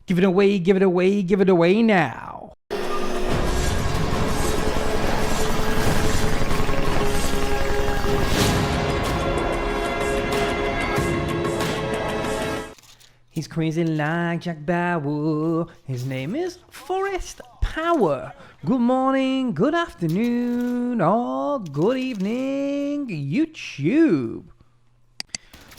Give it away, give it away, give it away now. He's crazy like Jack Bauer. His name is Forrest Power. Good morning, good afternoon, or good evening, YouTube.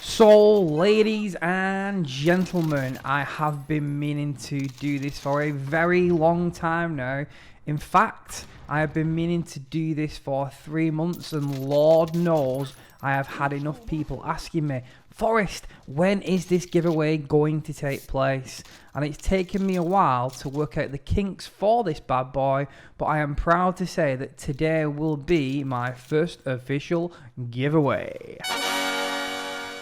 So, ladies and gentlemen, I have been meaning to do this for a very long time now. In fact, I have been meaning to do this for 3 months, and Lord knows I have had enough people asking me, Forrest, when is this giveaway going to take place? And it's taken me a while to work out the kinks for this bad boy, but I am proud to say that today will be my first official giveaway.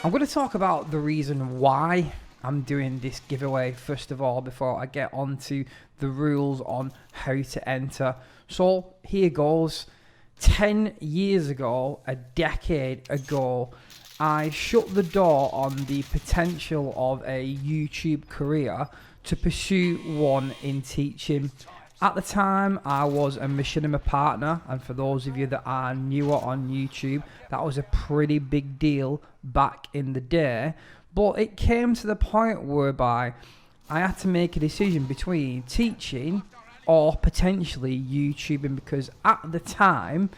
I'm going to talk about the reason why I'm doing this giveaway first of all before I get on to the rules on how to enter. So here goes. 10 years ago, a decade ago, I shut the door on the potential of a YouTube career to pursue one in teaching. At the time, I was a machinima partner, and for those of you that are newer on YouTube, that was a pretty big deal back in the day. But it came to the point whereby I had to make a decision between teaching or potentially YouTubing, because at the time,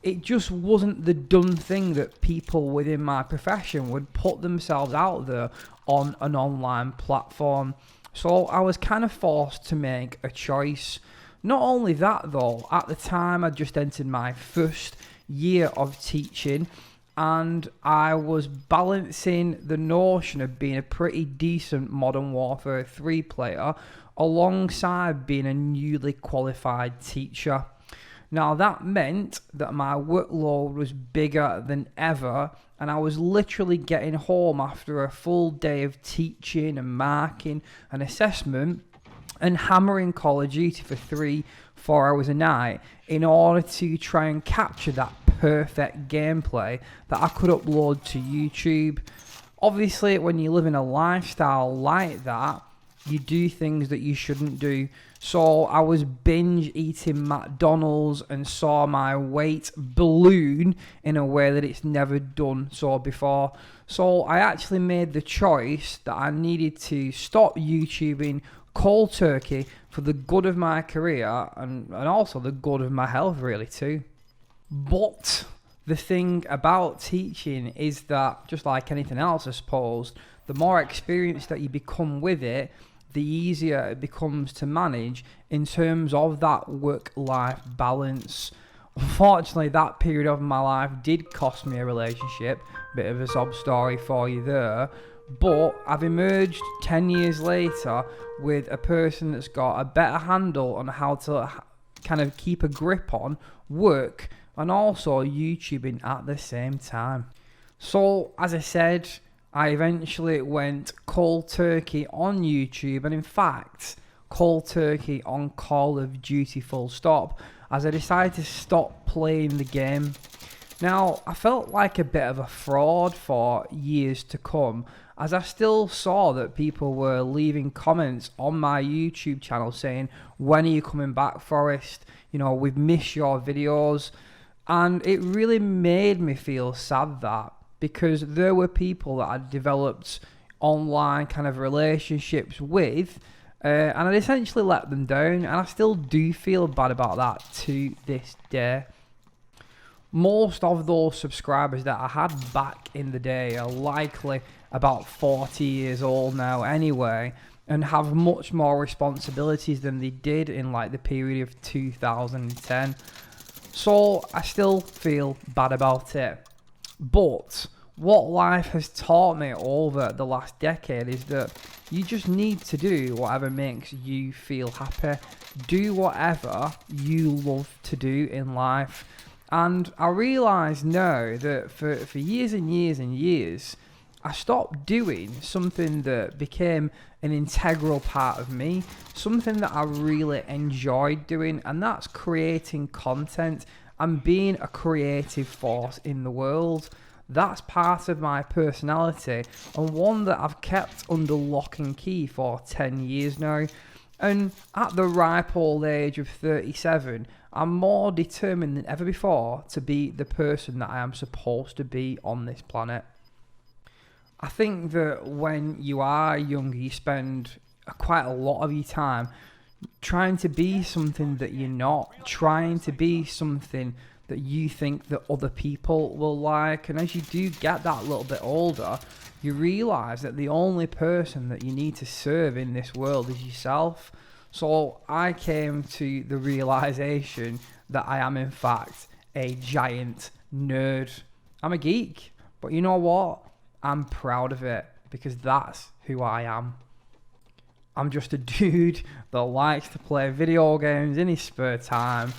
it just wasn't the done thing that people within my profession would put themselves out there on an online platform. So I was kind of forced to make a choice. Not only that though, at the time I just entered my first year of teaching, and I was balancing the notion of being a pretty decent Modern Warfare 3 player alongside being a newly qualified teacher. Now that meant that my workload was bigger than ever, and I was literally getting home after a full day of teaching and marking and assessment and hammering Call of Duty for 3-4 hours a night in order to try and capture that perfect gameplay that I could upload to YouTube. Obviously, when you live in a lifestyle like that, you do things that you shouldn't do. So I was binge eating McDonald's and saw my weight balloon in a way that it's never done so before. So I actually made the choice that I needed to stop YouTubing cold turkey for the good of my career and also the good of my health really too. But the thing about teaching is that, just like anything else I suppose, the more experience that you become with it, the easier it becomes to manage in terms of that work-life balance. Unfortunately, that period of my life did cost me a relationship. Bit of a sob story for you there. But I've emerged 10 years later with a person that's got a better handle on how to kind of keep a grip on work and also YouTubing at the same time. So, as I said, I eventually went cold turkey on YouTube, and in fact, cold turkey on Call of Duty full stop, as I decided to stop playing the game. Now, I felt like a bit of a fraud for years to come, as I still saw that people were leaving comments on my YouTube channel saying, when are you coming back, Forrest? You know, we've missed your videos. And it really made me feel sad that, because there were people that I'd developed online kind of relationships with, and I'd essentially let them down, and I still do feel bad about that to this day. Most of those subscribers that I had back in the day are likely about 40 years old now anyway, and have much more responsibilities than they did in like the period of 2010. So I still feel bad about it. But what life has taught me over the last decade is that you just need to do whatever makes you feel happy. Do whatever you love to do in life. And I realise now that for years and years and years, I stopped doing something that became an integral part of me, something that I really enjoyed doing, and that's creating content and being a creative force in the world. That's part of my personality, and one that I've kept under lock and key for 10 years now. And at the ripe old age of 37, I'm more determined than ever before to be the person that I am supposed to be on this planet. I think that when you are younger, you spend quite a lot of your time trying to be something that you're not, trying to be something that you think that other people will like. And as you do get that little bit older, you realise that the only person that you need to serve in this world is yourself. So I came to the realisation that I am in fact a giant nerd. I'm a geek, but you know what? I'm proud of it, because that's who I am. I'm just a dude that likes to play video games in his spare time,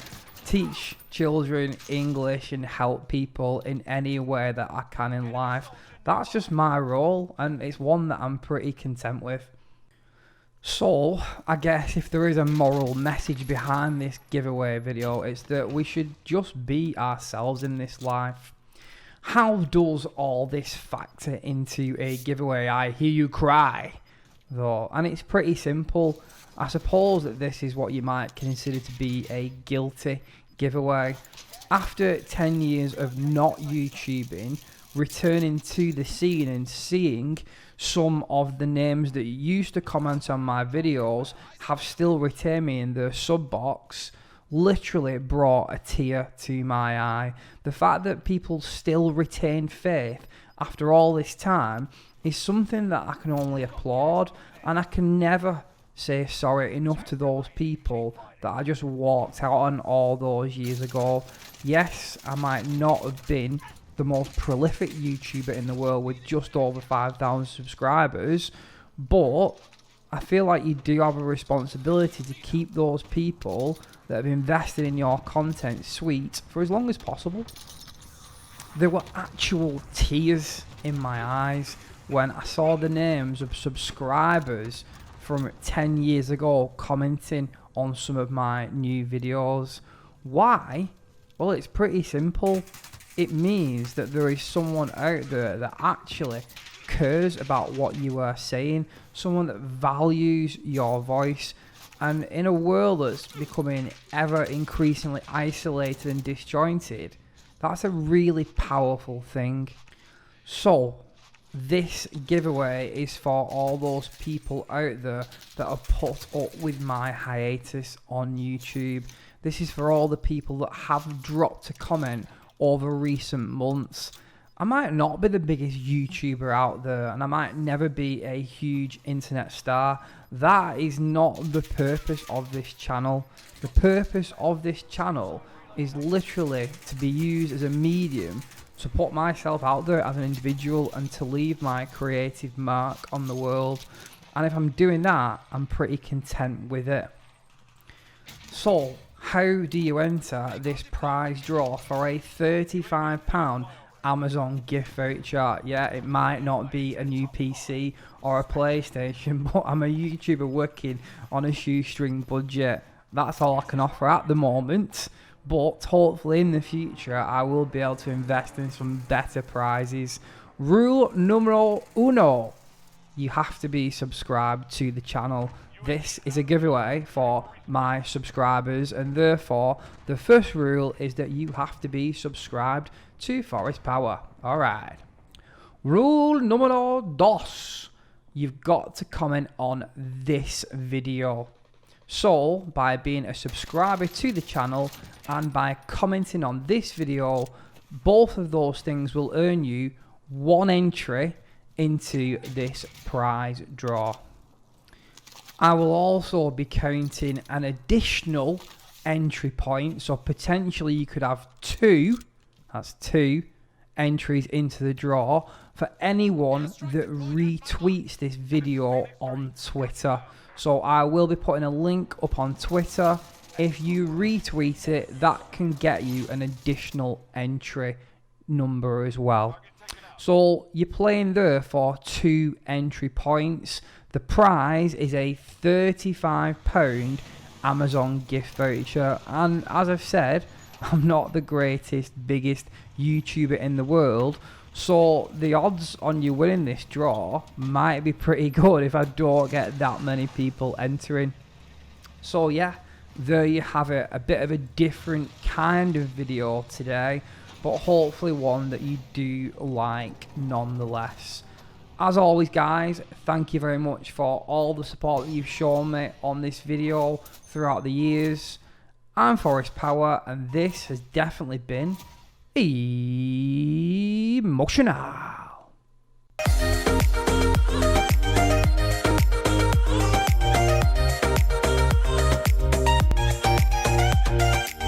teach children English and help people in any way that I can in life. That's just my role, and it's one that I'm pretty content with. So, I guess if there is a moral message behind this giveaway video, it's that we should just be ourselves in this life. How does all this factor into a giveaway? I hear you cry, though, and it's pretty simple. I suppose that this is what you might consider to be a guilty giveaway. After 10 years of not YouTubing, returning to the scene and seeing some of the names that used to comment on my videos have still retained me in the sub box literally brought a tear to my eye. The fact that people still retain faith after all this time is something that I can only applaud, and I can never say sorry enough to those people that I just walked out on all those years ago. Yes, I might not have been the most prolific YouTuber in the world with just over 5,000 subscribers, but I feel like you do have a responsibility to keep those people that have invested in your content sweet for as long as possible. There were actual tears in my eyes when I saw the names of subscribers from 10 years ago commenting on some of my new videos. Why? Well, it's pretty simple. It means that there is someone out there that actually cares about what you are saying, someone that values your voice. And in a world that's becoming ever increasingly isolated and disjointed, that's a really powerful thing. So this giveaway is for all those people out there that have put up with my hiatus on YouTube. This is for all the people that have dropped a comment over recent months. I might not be the biggest YouTuber out there, and I might never be a huge internet star. That is not the purpose of this channel. The purpose of this channel is literally to be used as a medium to put myself out there as an individual and to leave my creative mark on the world. And if I'm doing that, I'm pretty content with it. So, how do you enter this prize draw for a £35 Amazon gift voucher? Yeah, it might not be a new PC or a PlayStation, but I'm a YouTuber working on a shoestring budget. That's all I can offer at the moment, but hopefully in the future I will be able to invest in some better prizes. Rule numero uno: you have to be subscribed to the channel. This is a giveaway for my subscribers, and therefore the first rule is that you have to be subscribed to Forrest Power. Alright. Rule numero dos: you've got to comment on this video. So, by being a subscriber to the channel and by commenting on this video, both of those things will earn you one entry into this prize draw. I will also be counting an additional entry point, so potentially you could have two entries into the draw for anyone that retweets this video on Twitter. So I will be putting a link up on Twitter. If you retweet it, that can get you an additional entry number as well. So you're playing there for 2 entry points. The prize is a £35 Amazon gift voucher, and as I've said, I'm not the greatest, biggest YouTuber in the world, So the odds on you winning this draw might be pretty good if I don't get that many people entering. So yeah, there you have it. A bit of a different kind of video today, but hopefully one that you do like nonetheless. As always guys, thank you very much for all the support that you've shown me on this video throughout the years. I'm Forrest Power and this has definitely been emotional.